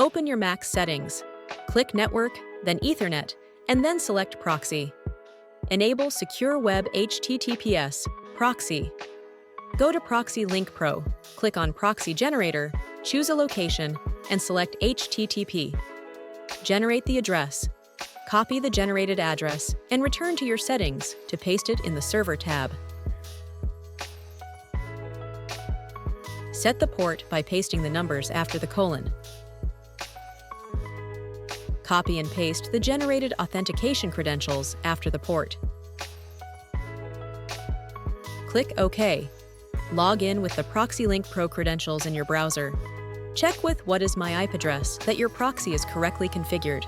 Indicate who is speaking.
Speaker 1: Open your Mac's settings. Click Network, then Ethernet, and then select Proxy. Enable Secure Web HTTPS, Proxy. Go to Proxy Link Pro, click on Proxy Generator, choose a location, and select HTTP. Generate the address. Copy the generated address and return to your settings to paste it in the Server tab. Set the port by pasting the numbers after the colon. Copy and paste the generated authentication credentials after the port. Click OK. Log in with the Proxy Link Pro credentials in your browser. Check with What is my IP address that your proxy is correctly configured.